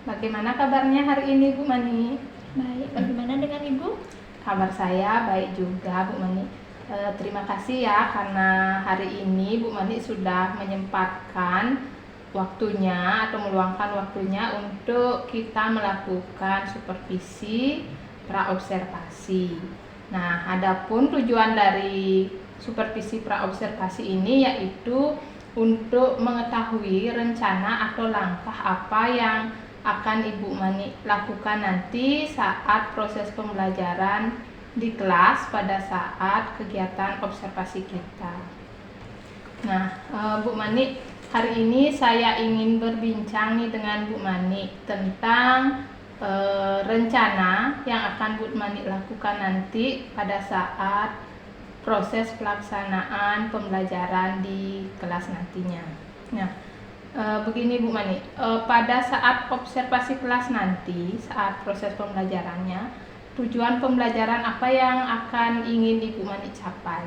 Bagaimana kabarnya hari ini Bu Mani? Baik, bagaimana dengan Ibu? Kabar saya baik juga Bu Mani. Terima kasih ya karena hari ini Bu Mani sudah menyempatkan waktunya atau meluangkan waktunya untuk kita melakukan supervisi praobservasi. Nah, adapun tujuan dari supervisi praobservasi ini yaitu untuk mengetahui rencana atau langkah apa yang akan Ibu Mani lakukan nanti saat proses pembelajaran di kelas pada saat kegiatan observasi kita. Nah, Bu Mani, hari ini saya ingin berbincang nih dengan Bu Mani tentang rencana yang akan Bu Mani lakukan nanti pada saat proses pelaksanaan pembelajaran di kelas nantinya. Nah, begini Bu Mani, pada saat observasi kelas nanti, saat proses pembelajarannya, tujuan pembelajaran apa yang akan ingin Ibu Mani capai?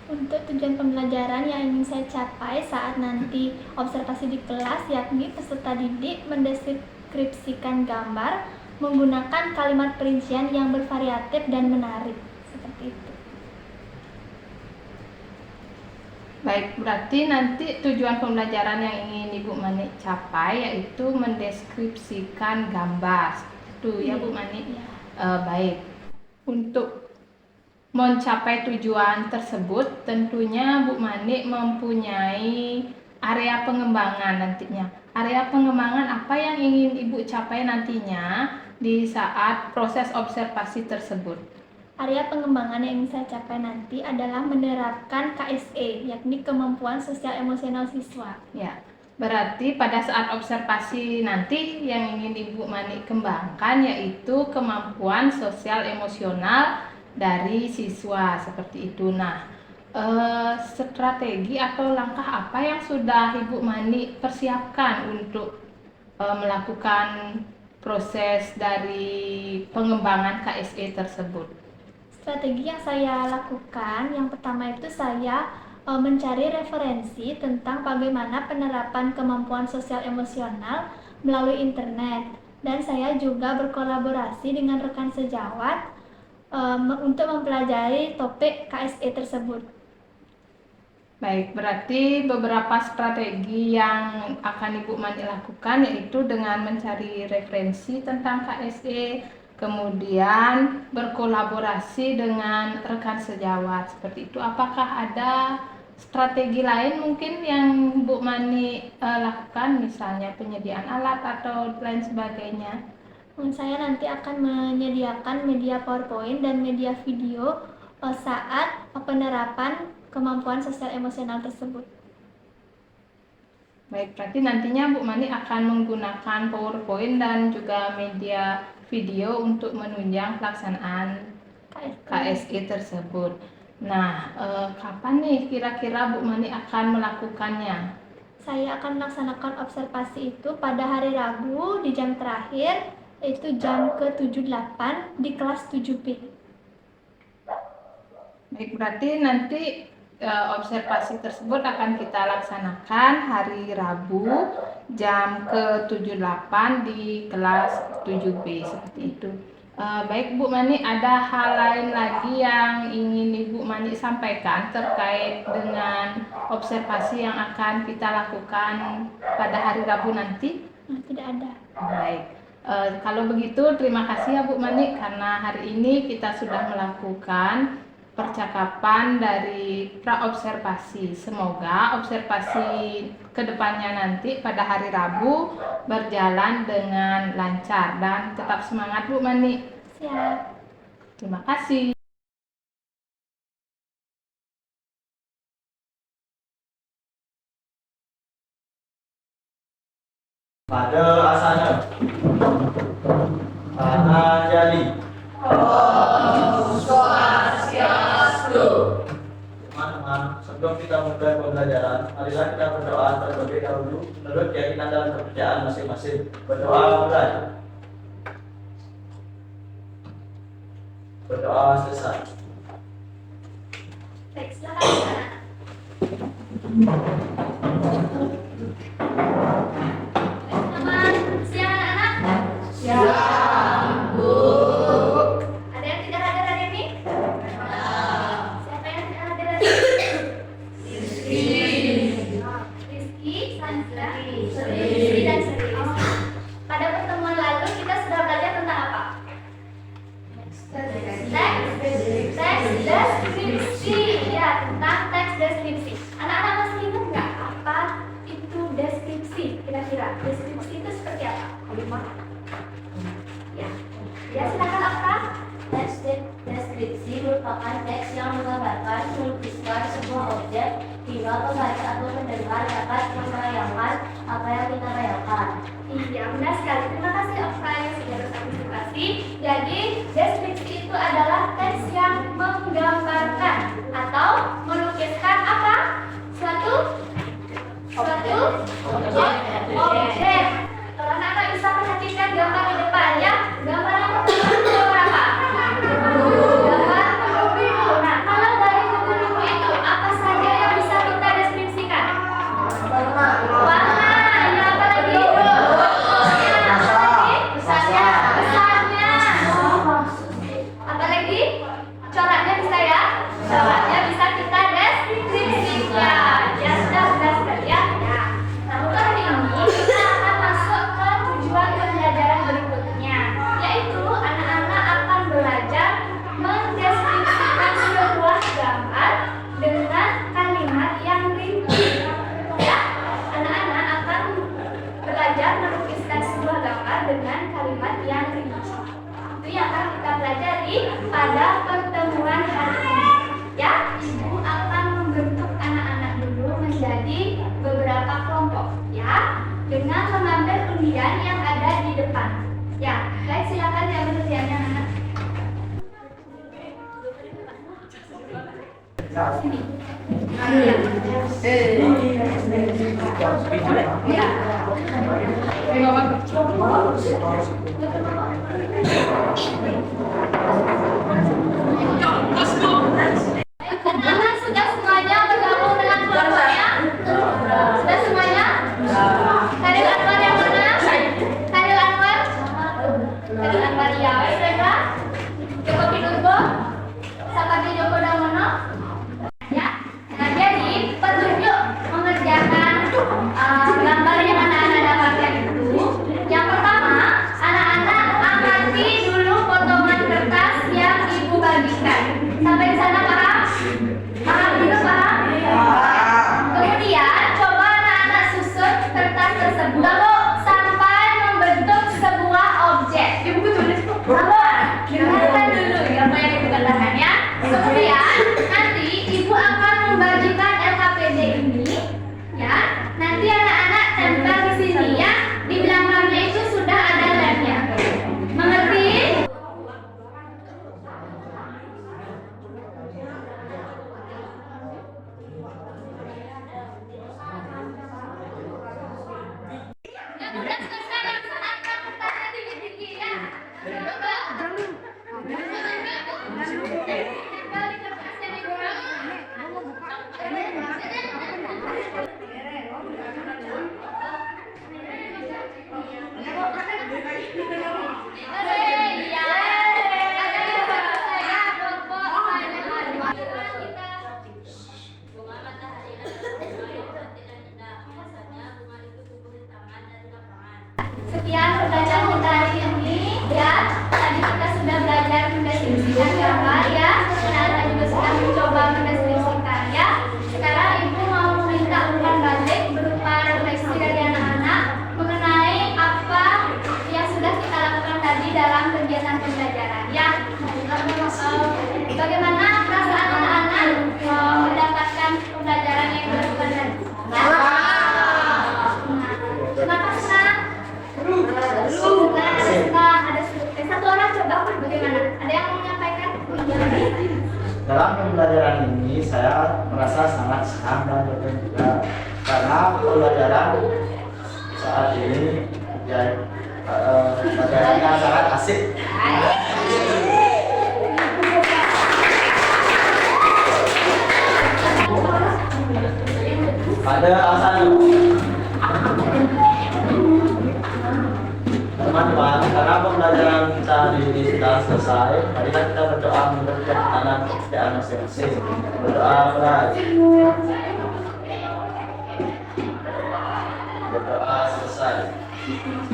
Untuk tujuan pembelajaran yang ingin saya capai saat nanti observasi di kelas, yakni peserta didik mendeskripsikan gambar menggunakan kalimat perincian yang bervariatif dan menarik, seperti itu. Baik, berarti nanti tujuan pembelajaran yang ingin Ibu Mani capai yaitu mendeskripsikan gambar. Itu ya Bu Mani? Ya. Baik. Untuk mencapai tujuan tersebut tentunya Bu Mani mempunyai area pengembangan nantinya. Area pengembangan apa yang ingin Ibu capai nantinya di saat proses observasi tersebut? Area pengembangan yang ingin saya capai nanti adalah menerapkan KSE, yakni kemampuan sosial emosional siswa. Ya, berarti pada saat observasi nanti yang ingin Ibu Mani kembangkan yaitu kemampuan sosial emosional dari siswa seperti itu. Nah, strategi atau langkah apa yang sudah Ibu Mani persiapkan untuk melakukan proses dari pengembangan KSE tersebut? Strategi yang saya lakukan, yang pertama itu saya mencari referensi tentang bagaimana penerapan kemampuan sosial emosional melalui internet, dan saya juga berkolaborasi dengan rekan sejawat untuk mempelajari topik KSE tersebut. Baik, berarti beberapa strategi yang akan Ibu Mani lakukan yaitu dengan mencari referensi tentang KSE, kemudian berkolaborasi dengan rekan sejawat seperti itu. Apakah ada strategi lain mungkin yang Bu Mani lakukan, misalnya penyediaan alat atau lain sebagainya? Saya nanti akan menyediakan media PowerPoint dan media video saat penerapan kemampuan sosial emosional tersebut. Baik, berarti nantinya Bu Mani akan menggunakan PowerPoint dan juga media video untuk menunjang pelaksanaan KSE tersebut. Nah, kapan nih kira-kira Bu Mani akan melakukannya? Saya akan melaksanakan observasi itu pada hari Rabu di jam terakhir, yaitu jam ke-78 di kelas 7B. Baik, berarti nanti observasi tersebut akan kita laksanakan hari Rabu jam ke-78 di kelas 7B seperti itu. Baik Bu Mani, ada hal lain lagi yang ingin Ibu Mani sampaikan terkait dengan observasi yang akan kita lakukan pada hari Rabu nanti? Tidak ada. Baik, kalau begitu terima kasih ya Bu Mani karena hari ini kita sudah melakukan percakapan dari praobservasi. Semoga observasi kedepannya nanti pada hari Rabu berjalan dengan lancar dan tetap semangat Bu Mani. Siap. Terima kasih. Pada asana tanah jadi. Teman-teman, sebelum kita mulai pembelajaran, marilah kita berdoa terlebih dahulu menurut keyakinan dan kepercayaan masing-masing. Berdoa mulai. Berdoa selesai. Baik, silakan. Teman, siap. Ya, silakan Okta. Deskripsi merupakan teks yang menggambarkan, melukiskan sebuah objek hingga pembaca atau pendengar dapat membayangkan apa yang kita bayangkan. Iya, benar sekali. Terima kasih Okta yang sudah berpartisipasi. Jadi, deskripsi itu adalah teks yang menggambarkan atau melukiskan apa? Suatu objek. Kalau anak-anak bisa perhatikan gambar di depan ya. Gambar yang pertama itu gambar apa? Gambar kubu-kubu. Nah, kalau dari kubu-kubu itu apa saja yang bisa kita deskripsikan? Warna. Ya, apa lagi? Besarnya. Apa lagi? Coraknya bisa ya? Coraknya bisa kita deskripsikan. Ya, sudah sekali ya. Nah, untuk hari ini kita akan masuk ke tujuan pembelajaran berikutnya, yaitu anak-anak akan belajar mendeskripsikan sebuah gambar dengan kalimat yang rinci. Ya, anak-anak akan belajar melukiskan sebuah gambar dengan kalimat yang rinci. Itu yang akan kita pelajari pada pertemuan hari ini. Ya, ibu akan membentuk anak-anak dulu menjadi beberapa kelompok, ya, dengan mengambil undian yang ada di depan. Ya, baik, silakan diambil undiannya, anak. Sini. Ya. Anak-anak sudah semuanya bergabung dengan kelompoknya? Sudah semuanya? Khairil Anwar yang mana? Khairil Anwar? Khairil Anwar ya, sudah? Joko Pinurbo? Sapati Joko Damono? Ya. Nah, jadi petunjuk mengerjakan gambar yang anak-anak dapatkan itu. Yang pertama, anak-anak amati dulu potongan kertas yang ibu bagikan. Sampai di sana paham? Paham dulu, paham? Kemudian coba anak-anak susun kertas tersebut sampai membentuk sebuah objek. Ibu tulis dengarkan dulu apa yang ibu katakan ya. Kemudian nanti ibu akan membagikan LKPD ini, ya. Nanti anak-anak tempel di sini ya. Di belakangnya itu sudah ada lemnya. Mengerti? Sekian pembelajaran kita hari ini ya. Tadi kita sudah belajar mendeskripsikan gambar ya. Anak-anak juga sudah mencoba mendeskripsikan ya. Sekarang ibu mau meminta umpan balik berupa refleksi dari anak-anak mengenai apa yang sudah kita lakukan tadi dalam kegiatan pembelajaran ya. Bagaimana perasaan anak-anak mendapatkan pembelajaran yang dilakukan tadi? Ya? Kenapa senang? Ada satu orang coba bagaimana? Ada yang mau menyampaikan? Dalam pembelajaran ini saya merasa sangat senang dan bergembira karena pembelajaran saat ini ya pelajarannya sangat asik. Ada alasan teman-teman, karena pembelajaran kita hari ini sudah selesai. Marilah kita berdoa menurut keyakinan kepercayaan masing-masing. Berdoa mulai. Berdoa selesai.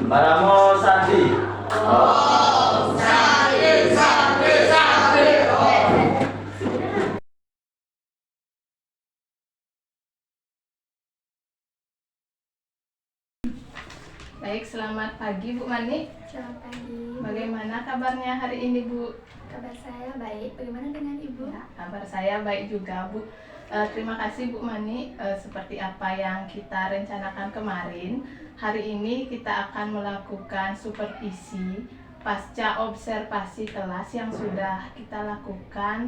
Paramo Santi. Om Santi Santi Santi Om. Baik, selamat pagi Bu Mani. Selamat pagi. Bagaimana Bagaimana kabarnya hari ini, Bu? Kabar saya baik. Bagaimana dengan Ibu? Ya, kabar saya baik juga, Bu. Terima kasih Bu Mani. Seperti apa yang kita rencanakan kemarin, hari ini kita akan melakukan supervisi pasca observasi kelas yang sudah kita lakukan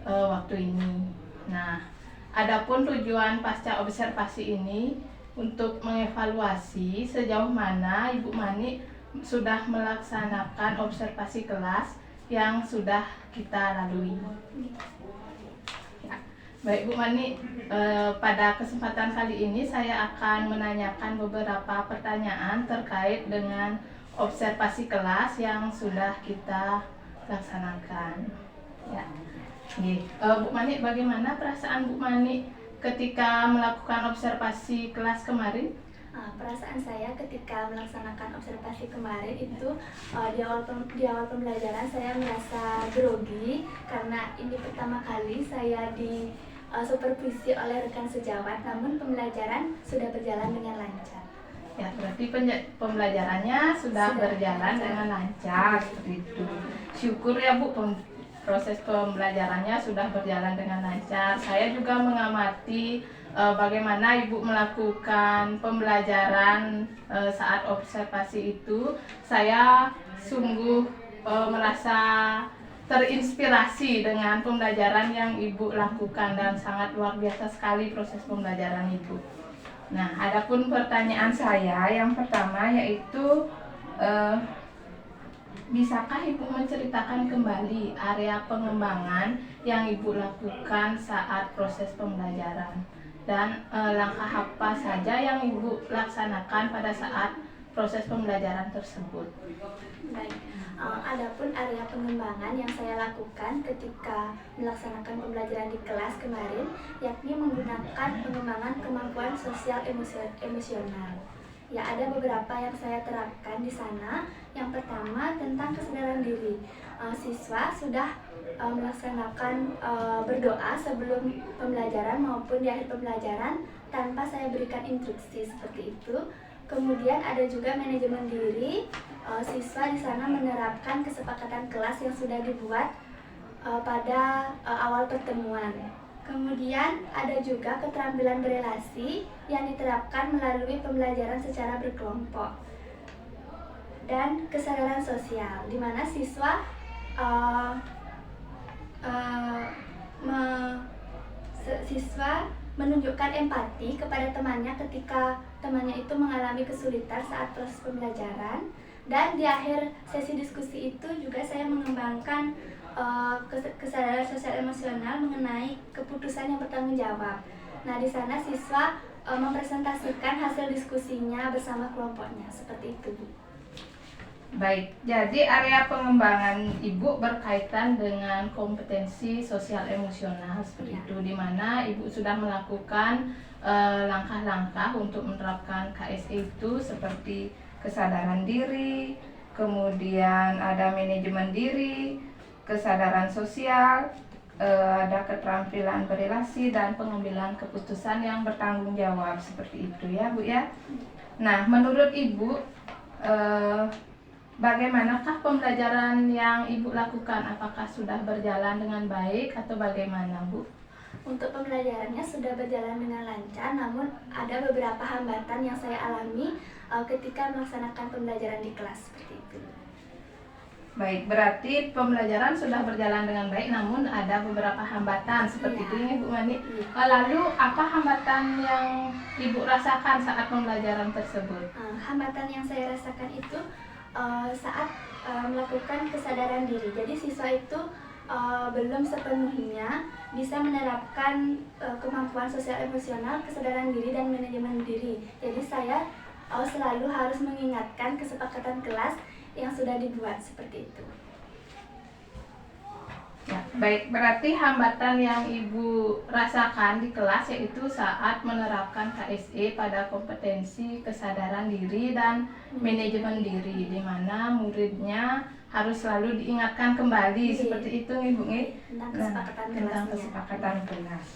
waktu ini. Nah, adapun tujuan pasca observasi ini untuk mengevaluasi sejauh mana Ibu Mani sudah melaksanakan observasi kelas yang sudah kita lalui. Ya. Baik Bu Mani, pada kesempatan kali ini saya akan menanyakan beberapa pertanyaan terkait dengan observasi kelas yang sudah kita laksanakan. Ya. Bu Mani, bagaimana perasaan Bu Mani ketika melakukan observasi kelas kemarin? Perasaan saya ketika melaksanakan observasi kemarin itu di awal pembelajaran saya merasa grogi karena ini pertama kali saya di supervisi oleh rekan sejawat, namun pembelajaran sudah berjalan dengan lancar. Ya, berarti pembelajarannya sudah berjalan dengan lancar seperti itu. Syukur ya Bu, proses pembelajarannya sudah berjalan dengan lancar. Saya juga mengamati bagaimana Ibu melakukan pembelajaran saat observasi itu. Saya sungguh merasa terinspirasi dengan pembelajaran yang Ibu lakukan dan sangat luar biasa sekali proses pembelajaran Ibu. Nah, adapun pertanyaan saya yang pertama yaitu bisakah Ibu menceritakan kembali area pengembangan yang Ibu lakukan saat proses pembelajaran dan langkah apa saja yang Ibu laksanakan pada saat proses pembelajaran tersebut? Baik, adapun area pengembangan yang saya lakukan ketika melaksanakan pembelajaran di kelas kemarin, yakni menggunakan pengembangan kemampuan sosial emosional. Ya, ada beberapa yang saya terapkan di sana. Yang pertama tentang kesadaran diri. Siswa sudah melaksanakan berdoa sebelum pembelajaran maupun di akhir pembelajaran tanpa saya berikan instruksi seperti itu. Kemudian ada juga manajemen diri. Siswa di sana menerapkan kesepakatan kelas yang sudah dibuat pada awal pertemuan. Kemudian ada juga keterampilan berelasi yang diterapkan melalui pembelajaran secara berkelompok. Dan kesadaran sosial, di mana siswa siswa menunjukkan empati kepada temannya ketika temannya itu mengalami kesulitan saat proses pembelajaran. Dan di akhir sesi diskusi itu juga saya mengembangkan kesadaran sosial emosional mengenai keputusan yang bertanggung jawab. Nah, di sana siswa mempresentasikan hasil diskusinya bersama kelompoknya, seperti itu, Bu. Baik, jadi area pengembangan Ibu berkaitan dengan kompetensi sosial emosional seperti itu, di mana Ibu sudah melakukan langkah-langkah untuk menerapkan KSE itu seperti kesadaran diri, kemudian ada manajemen diri, kesadaran sosial, ada keterampilan berelasi dan pengambilan keputusan yang bertanggung jawab seperti itu ya Bu ya. Nah, menurut Ibu bagaimanakah pembelajaran yang Ibu lakukan? Apakah sudah berjalan dengan baik atau bagaimana, Bu? Untuk pembelajarannya sudah berjalan dengan lancar, namun ada beberapa hambatan yang saya alami ketika melaksanakan pembelajaran di kelas seperti itu. Baik, berarti pembelajaran sudah berjalan dengan baik, namun ada beberapa hambatan seperti itu ya Bu Mani. Lalu apa hambatan yang Ibu rasakan saat pembelajaran tersebut? Hambatan yang saya rasakan itu saat melakukan kesadaran diri. Jadi siswa itu belum sepenuhnya bisa menerapkan kemampuan sosial emosional, kesadaran diri dan manajemen diri. Jadi saya selalu harus mengingatkan kesepakatan kelas yang sudah dibuat seperti itu. Ya, baik, berarti hambatan yang Ibu rasakan di kelas yaitu saat menerapkan KSE pada kompetensi kesadaran diri dan manajemen diri, di mana muridnya harus selalu diingatkan kembali seperti itu Ibu tentang kesepakatan kelas.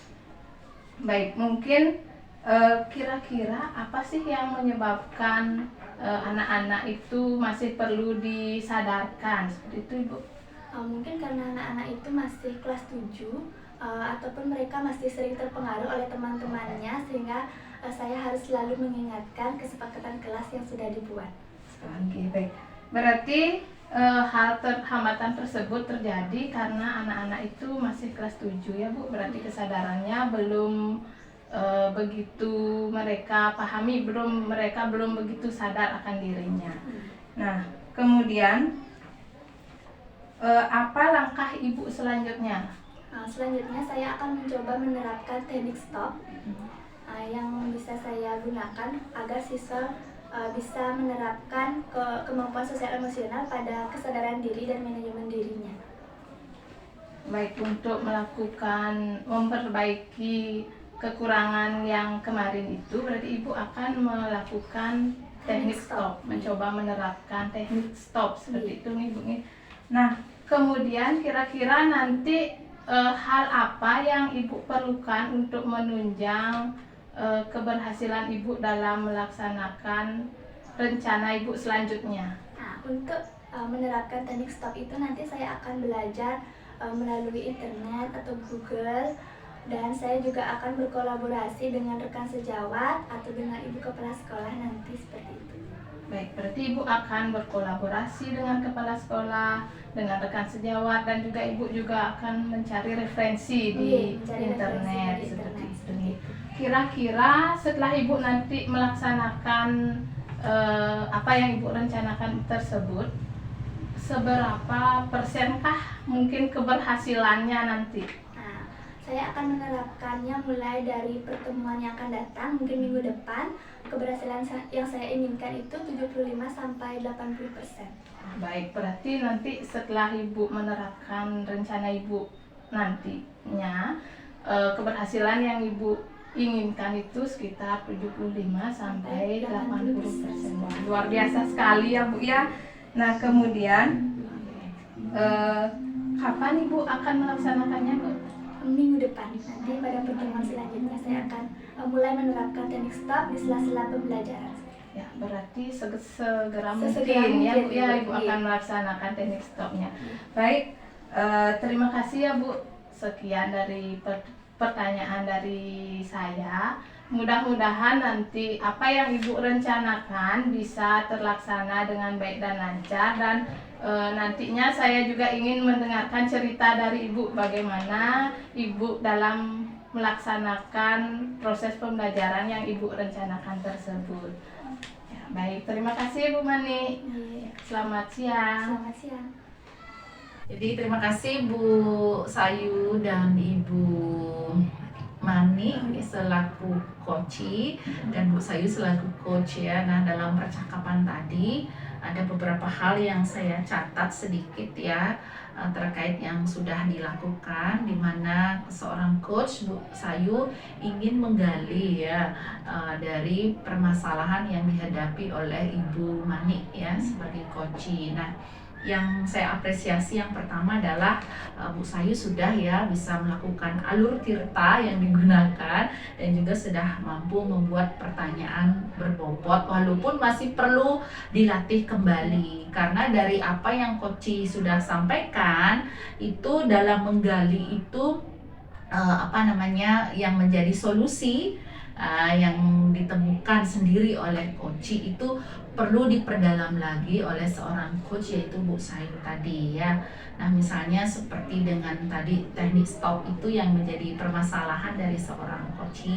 Baik, mungkin kira-kira apa sih yang menyebabkan anak-anak itu masih perlu disadarkan seperti itu Ibu? Mungkin karena anak-anak itu masih kelas 7 ataupun mereka masih sering terpengaruh oleh teman-temannya, sehingga saya harus selalu mengingatkan kesepakatan kelas yang sudah dibuat. Oke, baik. Berarti hambatan tersebut terjadi karena anak-anak itu masih kelas 7 ya Bu. Berarti kesadarannya belum begitu mereka pahami, mereka belum begitu sadar akan dirinya. Nah, kemudian apa langkah Ibu selanjutnya? Selanjutnya saya akan mencoba menerapkan teknik stop yang bisa saya gunakan agar siswa bisa menerapkan kemampuan sosial emosional pada kesadaran diri dan manajemen dirinya. Baik, untuk memperbaiki kekurangan yang kemarin itu, berarti Ibu akan melakukan teknik stop, mencoba menerapkan teknik stop seperti itu nih Bu. Nah, kemudian kira-kira nanti hal apa yang Ibu perlukan untuk menunjang keberhasilan Ibu dalam melaksanakan rencana Ibu selanjutnya? Nah, untuk menerapkan teknik stop itu nanti saya akan belajar melalui internet atau Google, dan saya juga akan berkolaborasi dengan rekan sejawat atau dengan ibu kepala sekolah nanti seperti itu. Baik, berarti Ibu akan berkolaborasi dengan kepala sekolah, dengan rekan sejawat, dan juga Ibu juga akan mencari referensi di internet seperti itu. Kira-kira setelah Ibu nanti melaksanakan apa yang Ibu rencanakan tersebut, seberapa persenkah mungkin keberhasilannya nanti? Nah, saya akan menerapkannya mulai dari pertemuan yang akan datang, mungkin minggu depan. Keberhasilan yang saya inginkan itu 75-80%. Baik, berarti nanti setelah Ibu menerapkan rencana Ibu nantinya, keberhasilan yang Ibu inginkan itu sekitar 75-80%. Luar biasa sekali ya Bu ya. Nah, kemudian kapan Ibu akan melaksanakannya Bu? Minggu depan, nanti pada pertemuan selanjutnya saya akan mulai menerapkan teknik stop di sela-sela pembelajaran. Ya, berarti segera mungkin ya Bu ya Ibu akan melaksanakan teknik stopnya. Baik, terima kasih ya Bu. Sekian dari pertanyaan dari saya. Mudah-mudahan nanti apa yang Ibu rencanakan bisa terlaksana dengan baik dan lancar, dan nantinya saya juga ingin mendengarkan cerita dari Ibu bagaimana Ibu dalam melaksanakan proses pembelajaran yang Ibu rencanakan tersebut. Ya, baik, terima kasih Bu Mani. Selamat siang. Selamat siang. Jadi terima kasih Bu Sayu dan Ibu Mani selaku coach dan Bu Sayu selaku coach ya. Nah, dalam percakapan tadi ada beberapa hal yang saya catat sedikit ya terkait yang sudah dilakukan, di mana seorang coach Bu Sayu ingin menggali ya dari permasalahan yang dihadapi oleh Ibu Mani ya sebagai coach. Nah, yang saya apresiasi yang pertama adalah Bu Sayu sudah ya bisa melakukan alur tirta yang digunakan, dan juga sudah mampu membuat pertanyaan berbobot walaupun masih perlu dilatih kembali, karena dari apa yang Koci sudah sampaikan itu dalam menggali itu yang menjadi solusi yang ditemukan sendiri oleh Koci itu perlu diperdalam lagi oleh seorang coach, yaitu Bu Sayu tadi ya. Nah, misalnya seperti dengan tadi teknik stop itu yang menjadi permasalahan dari seorang coach.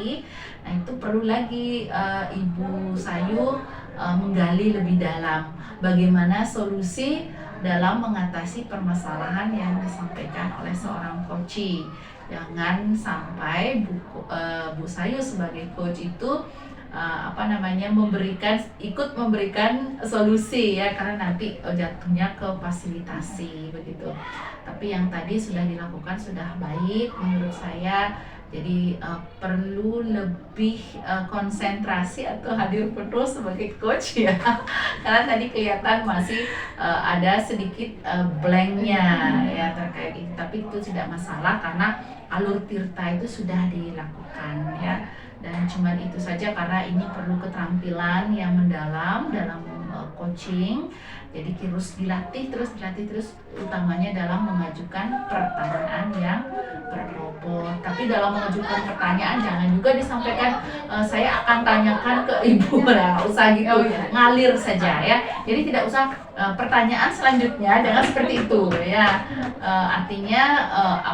Nah, itu perlu lagi Ibu Sayu menggali lebih dalam bagaimana solusi dalam mengatasi permasalahan yang disampaikan oleh seorang coach. Jangan sampai Bu Sayu sebagai coach itu ikut memberikan solusi ya, karena nanti jatuhnya ke fasilitasi begitu. Tapi yang tadi sudah dilakukan sudah baik menurut saya. Jadi perlu lebih konsentrasi atau hadir penuh sebagai coach ya, karena tadi kelihatan masih ada sedikit blanknya ya terkait itu. Tapi itu tidak masalah karena alur tirta itu sudah dilakukan ya. Dan cuma itu saja, karena ini perlu keterampilan yang mendalam dalam coaching. Jadi harus dilatih terus, utamanya dalam mengajukan pertanyaan yang berbobot. Tapi dalam mengajukan pertanyaan jangan juga disampaikan saya akan tanyakan ke ibu, nah usah gitu, ngalir saja ya. Jadi tidak usah pertanyaan selanjutnya jangan seperti itu ya. Artinya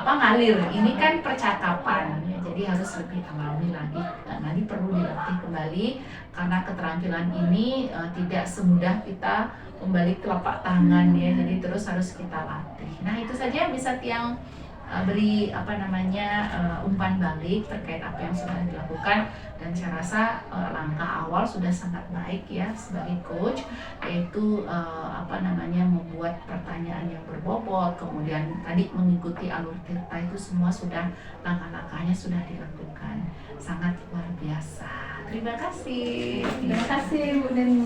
ngalir. Ini kan percakapan ya. Jadi harus lebih alami lagi. Nanti perlu dilatih kembali karena keterampilan ini tidak semudah kita membalik telapak tangan ya, jadi terus harus kita latih. Nah itu saja bisa Tiang beri umpan balik terkait apa yang sudah dilakukan, dan saya rasa langkah awal sudah sangat baik ya sebagai coach, yaitu membuat pertanyaan yang berbobot, kemudian tadi mengikuti alur Tirta, itu semua sudah langkah-langkahnya sudah dilakukan, sangat luar biasa. Terima kasih. Terima kasih Bu Deni.